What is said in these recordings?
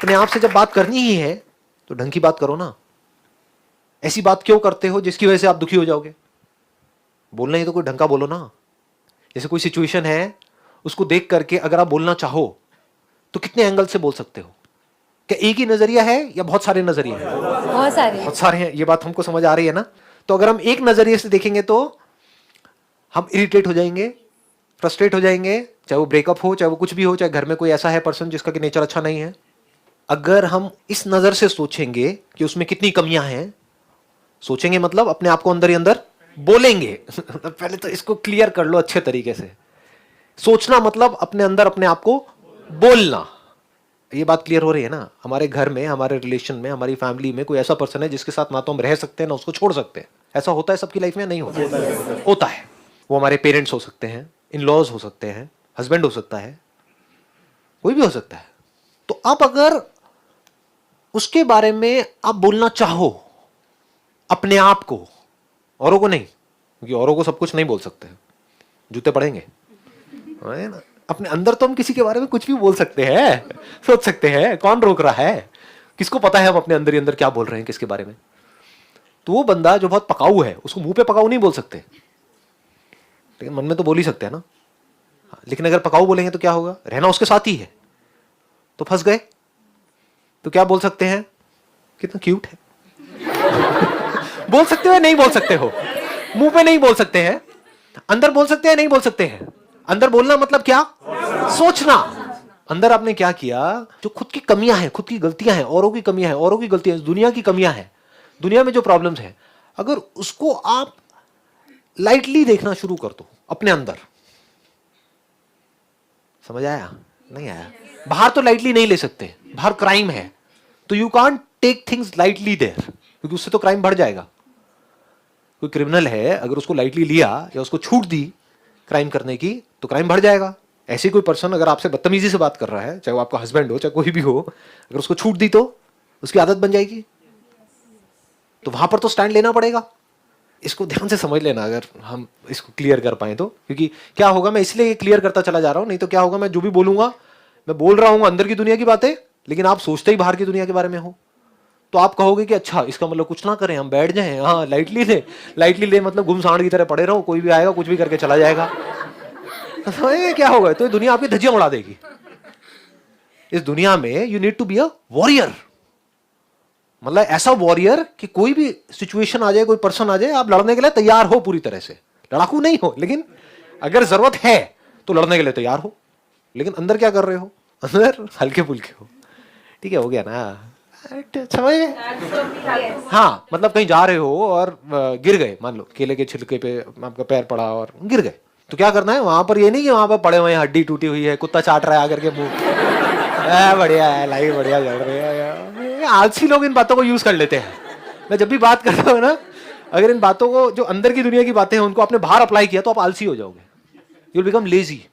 अपने आप से जब बात करनी ही है तो ढंग की बात करो ना। ऐसी बात क्यों करते हो जिसकी वजह से आप दुखी हो जाओगे? बोलना ही तो कोई ढंग का बोलो ना। जैसे कोई सिचुएशन है, उसको देख करके अगर आप बोलना चाहो तो कितने एंगल से बोल सकते हो? क्या एक ही नजरिया है या बहुत सारे नजरिए हैं? बहुत सारे हैं। ये बात हमको समझ आ रही है ना? तो अगर हम एक नजरिए से देखेंगे तो हम इरिटेट हो जाएंगे, फ्रस्ट्रेट हो जाएंगे, चाहे वो ब्रेकअप हो, चाहे वो कुछ भी हो, चाहे घर में कोई ऐसा है पर्सन जिसका कि नेचर अच्छा नहीं है। अगर हम इस नजर से सोचेंगे कि उसमें कितनी कमियां हैं, सोचेंगे मतलब अपने आप को अंदर ही अंदर बोलेंगे। पहले तो इसको क्लियर कर लो अच्छे तरीके से। सोचना मतलब अपने अंदर अपने आप को बोलना। ये बात क्लियर हो रही है ना? हमारे घर में, हमारे रिलेशन में, हमारी फैमिली में कोई ऐसा पर्सन है जिसके साथ ना तो हम रह सकते हैं ना उसको छोड़ सकते हैं। ऐसा होता है सबकी लाइफ में? नहीं होता? होता है। वो हमारे पेरेंट्स हो सकते हैं, इन लॉज हो सकते हैं, हस्बैंड हो सकता है, कोई भी हो सकता है। तो अब अगर उसके बारे में आप बोलना चाहो अपने आप को, औरों को नहीं, क्योंकि औरों को सब कुछ नहीं बोल सकते, जूते पड़ेंगे, है ना? अपने अंदर तो हम किसी के बारे में कुछ भी बोल सकते हैं, सोच सकते हैं। कौन रोक रहा है? किसको पता है हम अपने अंदर ही अंदर क्या बोल रहे हैं किसके बारे में? तो वो बंदा जो बहुत पकाऊ है उसको मुंह पे पकाऊ नहीं बोल सकते, लेकिन मन में तो बोल ही सकते हैं ना। लेकिन अगर पकाऊ बोलेंगे तो क्या होगा? रहना उसके साथ ही है तो फंस गए। तो क्या बोल सकते हैं? कितना क्यूट है। बोल सकते हो या नहीं बोल सकते हो? मुंह पे नहीं बोल सकते हैं, अंदर बोल सकते हैं नहीं बोल सकते हैं? अंदर बोलना मतलब क्या? सोचना। अंदर आपने क्या किया? जो खुद की कमियां हैं, खुद की गलतियां हैं, औरों की कमियां हैं, औरों की गलतियां हैं, दुनिया की कमियां हैं, दुनिया में जो प्रॉब्लम्स हैं, अगर उसको आप लाइटली देखना शुरू कर दो अपने अंदर। समझ आया? नहीं आया? बाहर तो लाइटली नहीं ले सकते, बाहर क्राइम है, तो you can't take things lightly there, क्योंकि उससे तो क्राइम बढ़ जाएगा। कोई क्रिमिनल है, अगर उसको लाइटली लिया या उसको छूट दी क्राइम करने की तो क्राइम बढ़ जाएगा। ऐसे कोई पर्सन अगर आपसे बदतमीजी से बात कर रहा है, चाहे वो आपका हस्बैंड हो चाहे कोई भी हो, अगर उसको छूट दी तो उसकी आदत बन जाएगी। तो वहां पर तो स्टैंड लेना पड़ेगा। इसको ध्यान से समझ लेना अगर हम इसको क्लियर कर पाए तो। क्योंकि क्या होगा, मैं इसलिए क्लियर करता चला जा रहा हूं, नहीं तो क्या होगा, मैं जो भी बोलूंगा, मैं बोल रहा हूं अंदर की दुनिया की बातें, लेकिन आप सोचते ही बाहर की दुनिया के बारे में हो। तो आप कहोगे कि अच्छा इसका मतलब कुछ ना करें, हम बैठ जाएं, हाँ लाइटली ले। लाइटली ले मतलब गुमसांड की तरह पड़े रहो, कोई भी आएगा कुछ भी करके चला जाएगा। तो ये क्या होगा? तो ये दुनिया आपकी धज्जियां उड़ा देगी। इस दुनिया में you need to be a warrior, मतलब ऐसा वॉरियर कि कोई भी सिचुएशन आ जाए, कोई पर्सन आ जाए, आप लड़ने के लिए तैयार हो पूरी तरह से। लड़ाकू नहीं हो, लेकिन अगर जरूरत है तो लड़ने के लिए तैयार हो। लेकिन अंदर क्या कर रहे हो? अंदर हल्के फुल्के हो। ठीक है, हो गया ना? समझ गए? हाँ, मतलब कहीं जा रहे हो और गिर गए, मान लो केले के छिलके पे आपका पैर पड़ा और गिर गए, तो क्या करना है? वहां पर ये नहीं कि वहां पर पड़े हुए हैं, हड्डी टूटी हुई है, कुत्ता चाट रहा है आकर के मुंह, बढ़िया है, लाइफ बढ़िया चल रही है। आलसी लोग इन बातों को यूज कर लेते हैं। मैं जब भी बात करता हूँ ना, अगर इन बातों को, जो अंदर की दुनिया की बातें हैं, उनको आपने बाहर अप्लाई किया तो आप आलसी हो जाओगे। You will become lazy.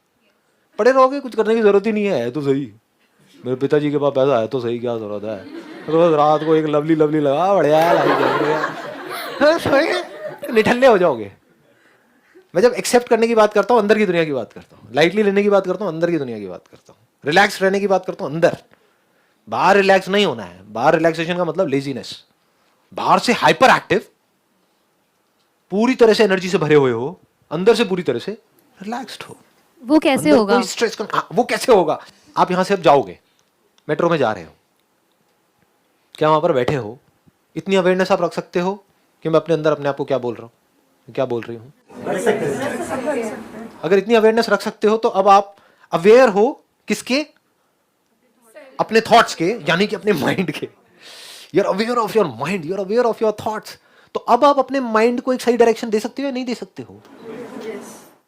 पड़े रहोगे, कुछ करने की जरूरत ही नहीं है तो सही, मेरे पिताजी के पास पैसा है तो सही, क्या जरूरत है? रोज रात को एक लवली लवली लगा, बढ़िया है, लाइफ चल रही है, निठल्ले हो जाओगे। मैं जब एक्सेप्ट करने की बात करता हूँ, अंदर की दुनिया की बात करता हूँ, लाइटली लेने की बात करता हूँ, अंदर की दुनिया की बात करता हूँ, रिलैक्स रहने की बात करता हूँ अंदर। बाहर रिलैक्स नहीं होना है। बाहर रिलैक्सेशन का मतलब लेजीनेस। बाहर से हाइपर एक्टिव, पूरी तरह से एनर्जी से भरे हुए हो, अंदर से पूरी तरह से रिलैक्स्ड हो। वो कैसे होगा? कोई स्ट्रेस का, वो कैसे होगा? आप यहां से अब जाओगे, मेट्रो में जा रहे हो, क्या वहां पर बैठे हो, इतनी अवेयरनेस आप रख सकते हो कि मैं अपने अंदर अपने आप को क्या बोल रहा हूं, क्या बोल रही हूं? अगर इतनी अवेयरनेस रख सकते हो तो अब आप अवेयर हो किसके? अपने थॉट्स के, यानी कि अपने माइंड के। You are aware of your mind, you are aware of your thoughts. तो अब आप अपने माइंड को एक सही डायरेक्शन दे सकते हो या नहीं दे सकते हो?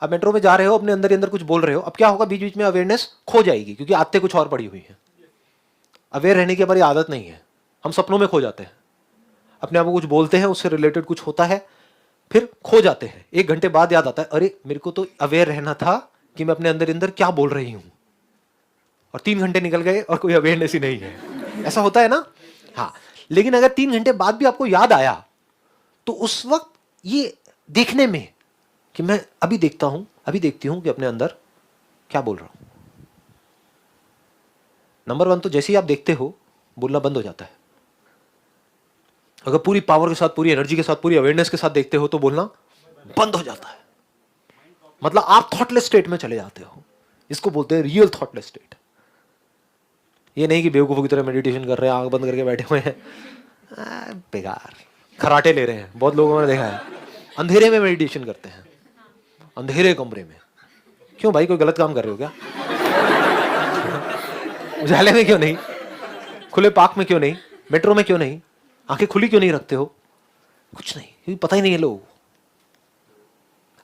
अब मेट्रो में जा रहे हो, अपने अंदर ही अंदर कुछ बोल रहे हो, अब क्या होगा? बीच बीच में अवेयरनेस खो जाएगी, क्योंकि आदतें कुछ और पड़ी हुई हैं। अवेयर रहने की हमारी आदत नहीं है, हम सपनों में खो जाते हैं। अपने आप को कुछ बोलते हैं, उससे रिलेटेड कुछ होता है, फिर खो जाते हैं। 1 घंटे बाद याद आता है, अरे मेरे को तो अवेयर रहना था कि मैं अपने अंदर अंदर क्या बोल रही हूं, और 3 घंटे निकल गए और कोई अवेयरनेस ही नहीं है। ऐसा होता है ना? हाँ। लेकिन अगर 3 घंटे बाद भी आपको याद आया, तो उस वक्त ये देखने में कि मैं अभी देखता हूं, अभी देखती हूं कि अपने अंदर क्या बोल रहा हूं। नंबर 1 तो जैसे ही आप देखते हो, बोलना बंद हो जाता है। अगर पूरी पावर के साथ, पूरी एनर्जी के साथ, पूरी अवेयरनेस के साथ देखते हो तो बोलना बंद हो जाता है। मतलब आप थॉटलेस स्टेट में चले जाते हो। इसको बोलते हैं रियल थॉटलेस स्टेट। ये नहीं कि बेवकूफों की तरह मेडिटेशन कर रहे हैं, आंख बंद करके बैठे हुए हैं, बेकार खराटे ले रहे हैं। बहुत लोगों ने देखा है अंधेरे में मेडिटेशन करते हैं, अंधेरे कमरे में। क्यों भाई, कोई गलत काम कर रहे हो क्या? उजाले में क्यों नहीं? खुले पार्क में क्यों नहीं? मेट्रो में क्यों नहीं? आंखें खुली क्यों नहीं रखते हो? कुछ नहीं, क्योंकि पता ही नहीं है लोगों को।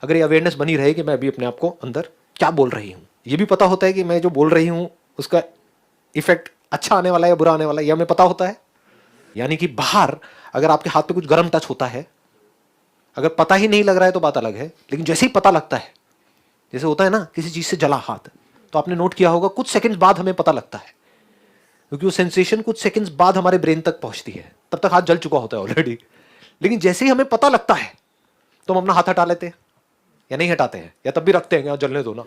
अगर ये अवेयरनेस बनी रहे कि मैं अभी अपने आप को अंदर क्या बोल रही हूं, ये भी पता होता है कि मैं जो बोल रही हूं उसका इफेक्ट अच्छा आने वाला है या बुरा आने वाला है, यह हमें पता होता है। यानी कि बाहर अगर आपके हाथ पे कुछ गर्म टच होता है, अगर पता ही नहीं लग रहा है तो बात अलग है, लेकिन जैसे ही पता लगता है, जैसे होता है ना किसी चीज से जला हाथ, तो आपने नोट किया होगा कुछ सेकंड्स बाद हमें पता लगता है, क्योंकि वो सेंसेशन कुछ सेकंड्स बाद हमारे ब्रेन तक पहुंचती है। तब तक हाथ जल चुका होता है ऑलरेडी। लेकिन जैसे ही हमें पता लगता है तो हम अपना हाथ हटा लेते हैं या नहीं हटाते हैं, या तब भी रखते हैं, जलने दो ना,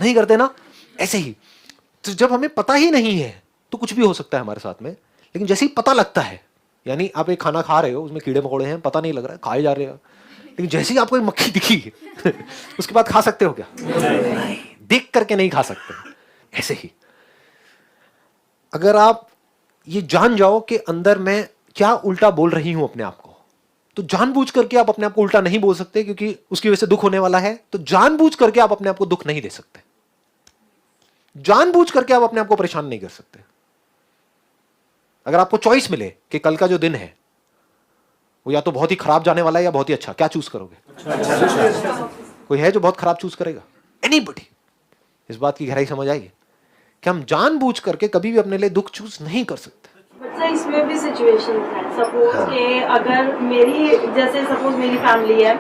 नहीं करते ना। ऐसे ही तो जब हमें पता ही नहीं है तो कुछ भी हो सकता है हमारे साथ में, लेकिन जैसे ही पता लगता है, यानी आप एक खाना खा रहे हो, उसमें कीड़े मकोड़े हैं, पता नहीं लग रहा है, खाए जा रहे हो, लेकिन जैसे ही आपको एक मक्खी दिखी उसके बाद खा सकते हो क्या? नहीं, देख करके नहीं खा सकते। ऐसे ही अगर आप ये जान जाओ कि अंदर मैं क्या उल्टा बोल रही हूं अपने आप को, तो जानबूझ करके आप अपने आप को उल्टा नहीं बोल सकते, क्योंकि उसकी वजह से दुख होने वाला है। तो जानबूझ करके आप अपने आप को दुख नहीं दे सकते, जानबूझ करके आप अपने आप को परेशान नहीं कर सकते। अगर आपको चॉइस मिले कि कल का जो दिन है वो या तो बहुत ही खराब जाने वाला है या बहुत ही अच्छा, क्या चूज करोगे? कोई है जो बहुत खराब चूज करेगा? एनीबॉडी? इस बात की गहराई समझ आई कि हम जानबूझ करके कभी भी अपने लिए दुख चूज नहीं कर सकते। इसमें भी सिचुएशन है, सपोज के अगर मेरी, जैसे सपोज मेरी फैमिली है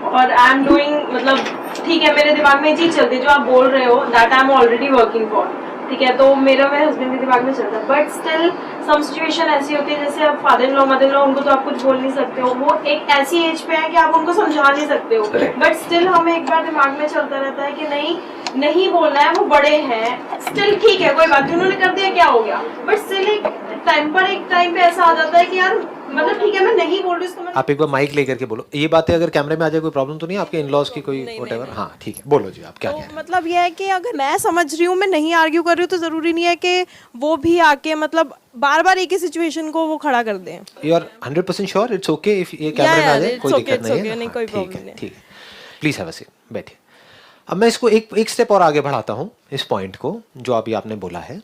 और आई एम डूइंग, मतलब ठीक है मेरे दिमाग में ये चीज चलती है जो आप बोल रहे हो, that I am already working for, ठीक है, तो मेरे हस्बैंड के दिमाग में चलता है, बट स्टिल सम सिचुएशन ऐसी होती है, जैसे आप father in law, mother in law, उनको तो आप कुछ बोल नहीं सकते हो, वो एक ऐसी एज पे है कि आप उनको समझा नहीं सकते हो, बट स्टिल हमें एक बार दिमाग में चलता रहता है कि नहीं बोलना है, वो बड़े हैं, स्टिल ठीक है कोई बात नहीं, उन्होंने कर दिया क्या हो गया, बट स्टिल एक टाइम पे ऐसा आ जाता है कि यार मतलब ठीक है मैं नहीं बोल रही इसको। आप एक बार माइक लेकर के बोलो, ये बातें अगर कैमरे में आ जाए कोई प्रॉब्लम तो नहीं है आपके इन-लॉज की कोई व्हाटएवर? हाँ ठीक है, बोलो जी आप क्या कह रहे हैं। मतलब ये है कि अगर मैं समझ रही हूँ, मैं नहीं आर्ग्यू कर रही हूँ, तो जरूरी नहीं है कि वो भी आके मतलब बार बार एक ही सिचुएशन को वो खड़ा कर दें। You are 100% sure? It's okay if ये कैमरे में आ जाए, कोई दिक्कत नहीं है, कोई प्रॉब्लम नहीं। ठीक है, प्लीज हैव अ सीट, बैठिए। अब मैं इसको एक स्टेप और आगे बढ़ाता हूँ, इस पॉइंट को जो अभी आपने बोला है।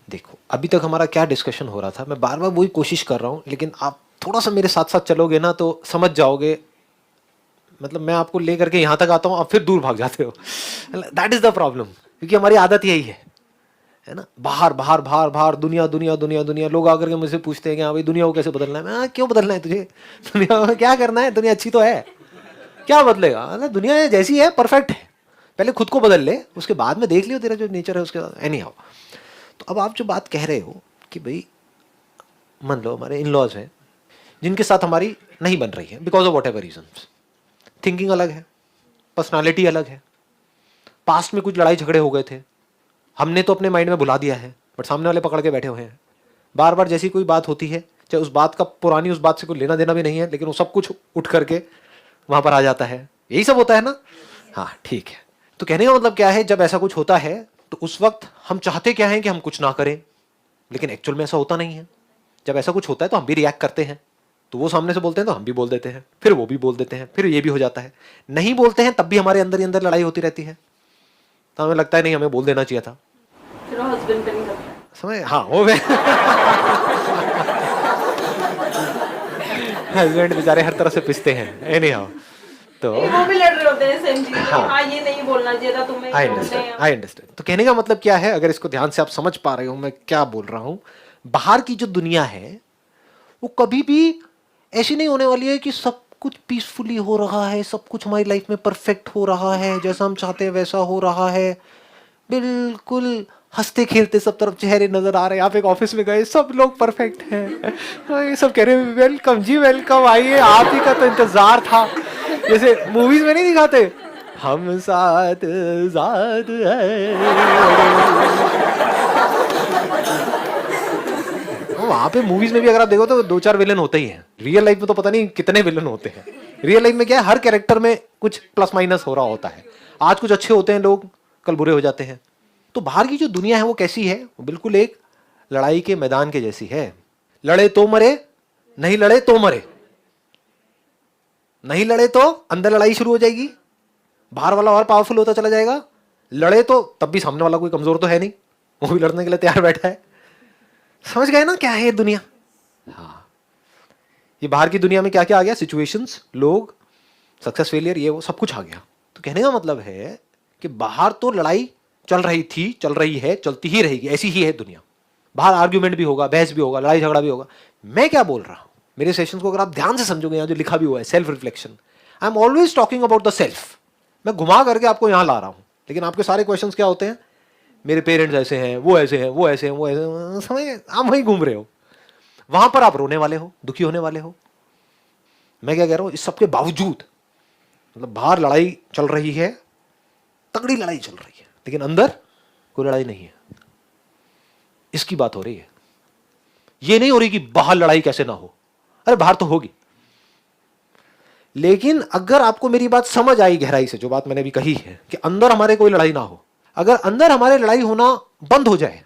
देखो अभी तक हमारा क्या डिस्कशन हो रहा था, मैं बार बार वही कोशिश कर रहा हूँ, लेकिन आप थोड़ा सा मेरे साथ साथ चलोगे ना तो समझ जाओगे। मतलब मैं आपको लेकर के यहाँ तक आता हूँ, आप फिर दूर भाग जाते हो। दैट इज द प्रॉब्लम, क्योंकि हमारी आदत यही है ना, बाहर बाहर बाहर बाहर, दुनिया दुनिया दुनिया दुनिया। लोग आकर के मुझसे पूछते हैं कि हाँ भाई दुनिया को कैसे बदलना है? मैं क्यों बदलना है तुझे? दुनिया में क्या करना है? दुनिया अच्छी तो है, क्या बदलेगा? दुनिया जैसी है परफेक्ट है, पहले खुद को बदल ले, उसके बाद में देख लियो तेरा जो नेचर है उसके बाद। एनी हाउ, तो अब आप जो बात कह रहे हो कि भाई मान लो हमारे इन लॉज हैं जिनके साथ हमारी नहीं बन रही है because of whatever reasons, thinking अलग है, पर्सनालिटी अलग है, पास्ट में कुछ लड़ाई झगड़े हो गए थे, हमने तो अपने माइंड में भुला दिया है, बट सामने वाले पकड़ के बैठे हुए हैं। बार बार जैसी कोई बात होती है, चाहे उस बात का पुरानी उस बात से कोई लेना देना भी नहीं है, लेकिन वो सब कुछ उठ करके वहां पर आ जाता है। यही सब होता है ना? हाँ ठीक है। तो कहने का मतलब क्या है, जब ऐसा कुछ होता है तो उस वक्त हम चाहते क्या है कि हम कुछ ना करें, लेकिन एक्चुअल में ऐसा होता नहीं है। जब ऐसा कुछ होता है तो हम भी रिएक्ट करते हैं, तो वो सामने से बोलते हैं तो हम भी बोल देते हैं, फिर वो भी बोल देते हैं, फिर ये भी हो जाता है। नहीं बोलते हैं तब भी हमारे अंदर ही अंदर लड़ाई होती रहती है, तो हमें लगता है नहीं हमें बोल देना चाहिए था। समझ? हाँ वो हस्बैंड बेचारे हर तरह से पिसते हैं। एनी हाउ, तो वो भी लड़ रहे होते हैं सेम चीज, हाँ ये नहीं बोलना चाहिए था तुम्हें। I understand. तो कहने का मतलब क्या है, अगर इसको ध्यान से आप समझ पा रहे हो मैं क्या बोल रहा हूं, बाहर की जो दुनिया है वो कभी भी ऐसी नहीं होने वाली है कि सब कुछ पीसफुली हो रहा है, सब कुछ हमारी लाइफ में परफेक्ट हो रहा है, जैसा हम चाहते हैं वैसा हो रहा है, बिल्कुल हंसते खेलते सब तरफ चेहरे नजर आ रहे हैं। आप एक ऑफिस में गए, सब लोग परफेक्ट हैं, ये सब कह रहे हैं वेलकम जी वेलकम, आइए आप ही का तो इंतजार था। जैसे मूवीज में नहीं दिखाते, हम साथ साथ है। वहां पे मूवीज में भी अगर आप देखो तो 2-4 विलन होते ही हैं। रियल लाइफ में तो पता नहीं कितने विलन होते हैं। रियल लाइफ में क्या है, हर कैरेक्टर में कुछ प्लस माइनस हो रहा होता है। आज कुछ अच्छे होते हैं लोग, कल बुरे हो जाते हैं। तो बाहर की जो दुनिया है वो कैसी है, वो बिल्कुल एक लड़ाई के मैदान के जैसी है। लड़े तो मरे, नहीं लड़े तो मरे। नहीं लड़े तो अंदर लड़ाई शुरू हो जाएगी, बाहर वाला और पावरफुल होता चला जाएगा। लड़े तो तब भी सामने वाला कोई कमजोर तो है नहीं, वो भी लड़ने के लिए तैयार बैठा है। समझ गए ना क्या है ये दुनिया? हाँ, ये बाहर की दुनिया में क्या क्या आ गया, सिचुएशंस, लोग, सक्सेस फेलियर, ये वो सब कुछ आ गया। तो कहने का मतलब है कि बाहर तो लड़ाई चल रही थी, चल रही है, चलती ही रहेगी, ऐसी ही है दुनिया। बाहर आर्ग्यूमेंट भी होगा, बहस भी होगा, लड़ाई झगड़ा भी होगा। मैं क्या बोल रहा हूं, मेरे सेशंस को अगर आप ध्यान से समझोगे, यहाँ जो लिखा भी हुआ है self reflection, I am always talking about the self. मैं घुमा करके आपको यहां ला रहा हूं, लेकिन आपके सारे क्वेश्चंस क्या होते हैं, मेरे पेरेंट्स ऐसे हैं, वो ऐसे हैं, वो ऐसे हैं, वो ऐसे हैं। समझ, आप वहीं घूम रहे हो। वहां पर आप रोने वाले हो, दुखी होने वाले हो। मैं क्या कह रहा हूं, इस सबके बावजूद मतलब बाहर लड़ाई चल रही है, तगड़ी लड़ाई चल रही है, लेकिन अंदर कोई लड़ाई नहीं है। इसकी बात हो रही है। ये नहीं हो रही कि बाहर लड़ाई कैसे ना हो, अरे बाहर तो होगी। लेकिन अगर आपको मेरी बात समझ आई गहराई से, जो बात मैंने अभी कही है कि अंदर हमारे कोई लड़ाई ना हो, अगर अंदर हमारे लड़ाई होना बंद हो जाए,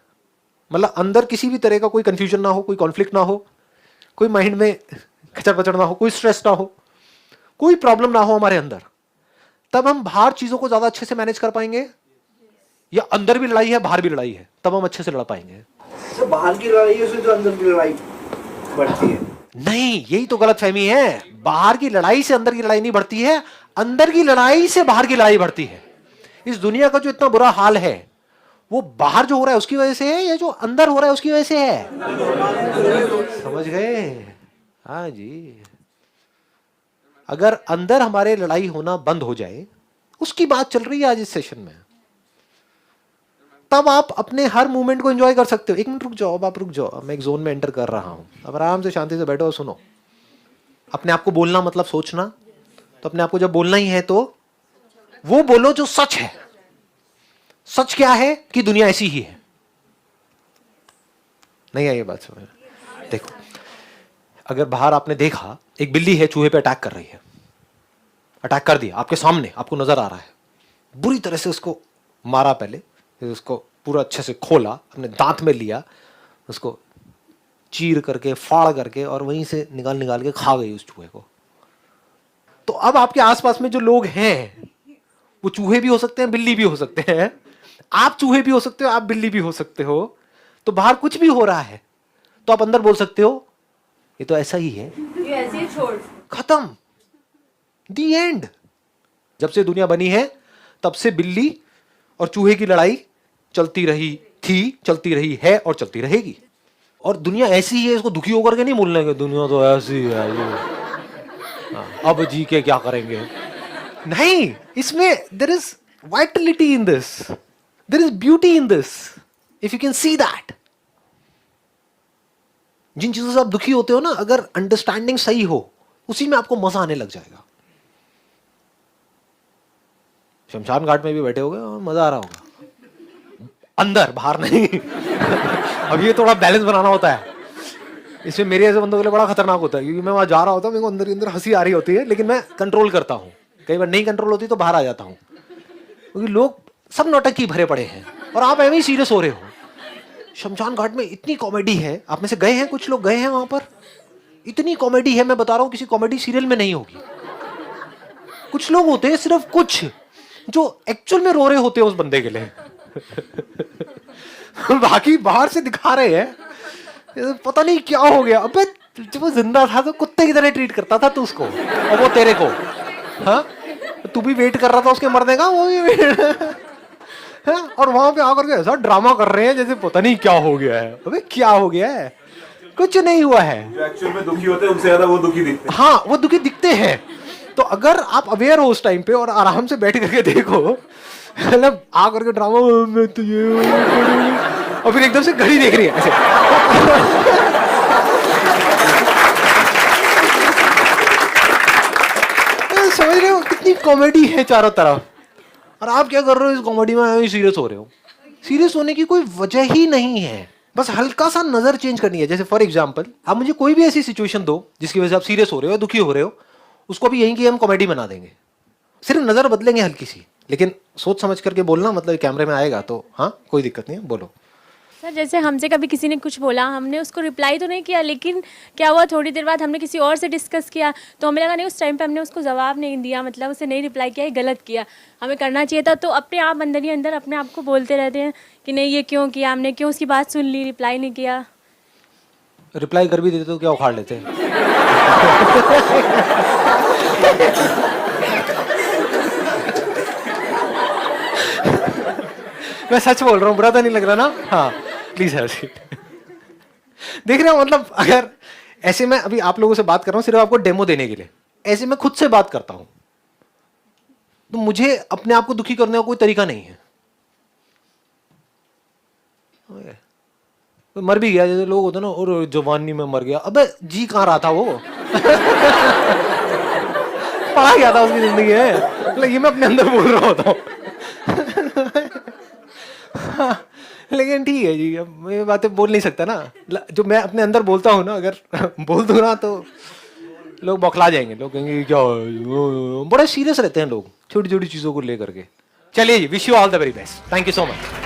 मतलब अंदर किसी भी तरह का कोई कंफ्यूजन ना हो, कोई कॉन्फ्लिक्ट ना हो, कोई माइंड में खचर पचड़ ना हो, कोई स्ट्रेस ना हो, कोई प्रॉब्लम ना हो हमारे अंदर, तब हम बाहर चीजों को ज्यादा अच्छे से मैनेज कर पाएंगे। या अंदर भी लड़ाई है, बाहर भी लड़ाई है, तब हम अच्छे से लड़ पाएंगे। तो बाहर की लड़ाई है तो अंदर की लड़ाई बढ़ती है। नहीं, यही तो गलतफहमी है। बाहर की लड़ाई से अंदर की लड़ाई नहीं बढ़ती है, अंदर की लड़ाई से बाहर की लड़ाई बढ़ती है। इस दुनिया का जो इतना बुरा हाल है, वो बाहर जो हो रहा है उसकी वजह से है, या जो अंदर हो रहा है उसकी वजह से है? समझ गए? हाँ जी। अगर अंदर हमारे लड़ाई होना बंद हो जाए, उसकी बात चल रही है आज इस सेशन में, तब आप अपने हर मूवमेंट को एंजॉय कर सकते हो। एक मिनट रुक जाओ, अब आप रुक जाओ, मैं एक जोन में एंटर कर रहा हूं। अब आराम से शांति से बैठो और सुनो। अपने आप को बोलना मतलब सोचना, तो अपने आप को जब बोलना ही है तो वो बोलो जो सच है। सच क्या है कि दुनिया ऐसी ही है। नहीं आई ये बात समझ? देखो, अगर बाहर आपने देखा एक बिल्ली है चूहे पे अटैक कर रही है, अटैक कर दिया आपके सामने, आपको नजर आ रहा है, बुरी तरह से उसको मारा, पहले फिर उसको पूरा अच्छे से खोला, अपने दांत में लिया, उसको चीर करके फाड़ करके और वहीं से निकाल निकाल के खा गई उस चूहे को। तो अब आपके आसपास में जो लोग हैं वो चूहे भी हो सकते हैं, बिल्ली भी हो सकते हैं। आप चूहे भी हो सकते हो, आप बिल्ली भी हो सकते हो। तो बाहर कुछ भी हो रहा है तो आप अंदर बोल सकते हो ये तो ऐसा ही है, ये ऐसे ही छोड़। खत्म, दी एंड। जब से दुनिया बनी है तब से बिल्ली और चूहे की लड़ाई चलती रही थी, चलती रही है और चलती रहेगी। और दुनिया ऐसी ही है, इसको दुखी होकर के नहीं बोलने के दुनिया तो ऐसी है, अब जी के क्या करेंगे। नहीं, इसमें there is vitality in this, there is beauty in this, if you can see that. जिन चीजों से आप दुखी होते हो ना, अगर अंडरस्टैंडिंग सही हो, उसी में आपको मजा आने लग जाएगा। शमशान घाट में भी बैठे होगे और मजा आ रहा होगा अंदर, बाहर नहीं। अब ये थोड़ा बैलेंस बनाना होता है। इसमें मेरे ऐसे बंदों के लिए बड़ा खतरनाक होता है, क्योंकि मैं वहां जा रहा होता हूँ, मेरे को अंदर अंदर हंसी आ रही होती है, लेकिन मैं कंट्रोल करता हूँ। कई बार नहीं कंट्रोल होती तो बाहर आ जाता हूँ, क्योंकि लोग सब नौटंकी भरे पड़े हैं और आप ऐसे ही सीरियस हो रहे हो। शमशान घाट में इतनी कॉमेडी है, आप में से गए हैं, कुछ लोग गए हैं वहां पर, इतनी कॉमेडी है, मैं बता रहा हूँ किसी कॉमेडी सीरियल में नहीं होगी। कुछ लोग होते हैं, सिर्फ कुछ, जो एक्चुअल में रो रहे होते हैं उस बंदे के लिए। बाकी बाहर से दिखा रहे हैं, पता नहीं क्या हो गया। अबे जब वो जिंदा था तो कुत्ते की तरह ट्रीट करता था तू उसको, और वो तेरे को। हाँ, तू भी वेट कर रहा था उसके मरने का, वो भी हाँ? और वहां पे आकर के ऐसा ड्रामा कर रहे हैं जैसे पता नहीं क्या हो गया है। अबे क्या हो गया है? कुछ नहीं हुआ है। जो एक्चुअल में दुखी होते हैं उनसे ज्यादा वो दुखी दिखते हैं। हाँ, वो दुखी दिखते हैं। तो अगर आप अवेयर हो उस टाइम पे और आराम से बैठ करके देखो, मतलब आ करके ड्रामा में तो ये, और फिर एकदम से घड़ी देख रही है ऐसे। समझ रहे हो कितनी कॉमेडी है चारों तरफ, और आप क्या कर रहे हो इस कॉमेडी में सीरियस हो रहे हो। सीरियस होने की कोई वजह ही नहीं है। बस हल्का सा नजर चेंज करनी है। जैसे फॉर एग्जाम्पल आप मुझे कोई भी ऐसी सिचुएशन दो जिसकी वजह से आप सीरियस हो रहे हो, दुखी हो रहे हो, उसको भी यहीं की हम कॉमेडी बना देंगे। सिर्फ नजर बदलेंगे हल्की सी, लेकिन सोच समझ करके बोलना, मतलब कैमरे में आएगा तो हाँ कोई दिक्कत नहीं है, बोलो। सर जैसे हमसे कभी किसी ने कुछ बोला, हमने उसको रिप्लाई तो नहीं किया, लेकिन क्या हुआ थोड़ी देर बाद हमने किसी और से डिस्कस किया तो हमें लगा नहीं उस टाइम पे हमने उसको जवाब नहीं दिया, मतलब उसे नहीं रिप्लाई किया, ये गलत किया, हमें करना चाहिए था। तो अपने आप अंदर ही अंदर अपने आप को बोलते रहते हैं कि नहीं ये क्यों किया हमने, क्यों उसकी बात सुन ली, रिप्लाई नहीं किया। रिप्लाई कर भी देते तो क्या उखाड़ लेते? मैं सच बोल रहा हूँ, बुरा तो नहीं लग रहा ना? हाँ प्लीज हैव सीट। देख रहे हो, मतलब अगर ऐसे मैं अभी आप लोगों से बात कर रहा हूँ सिर्फ आपको डेमो देने के लिए, ऐसे मैं खुद से बात करता हूँ तो मुझे अपने आप को दुखी करने का कोई तरीका नहीं है। तो मर भी गया, जैसे लोग होते ना, और जवानी में मर गया, अबे जी कहाँ रहा था वो? पढ़ा गया था उसकी जिंदगी है, मतलब ये मैं अपने अंदर बोल रहा होता हूँ। लेकिन ठीक है जी, अब ये बातें बोल नहीं सकता ना, जो मैं अपने अंदर बोलता हूँ ना, अगर बोल दूँ ना तो लोग बौखला जाएंगे, लोग कहेंगे क्या, बड़े सीरियस रहते हैं लोग छोटी छोटी चीजों को लेकर के। चलिए जी, wish you all the very best, thank you so much.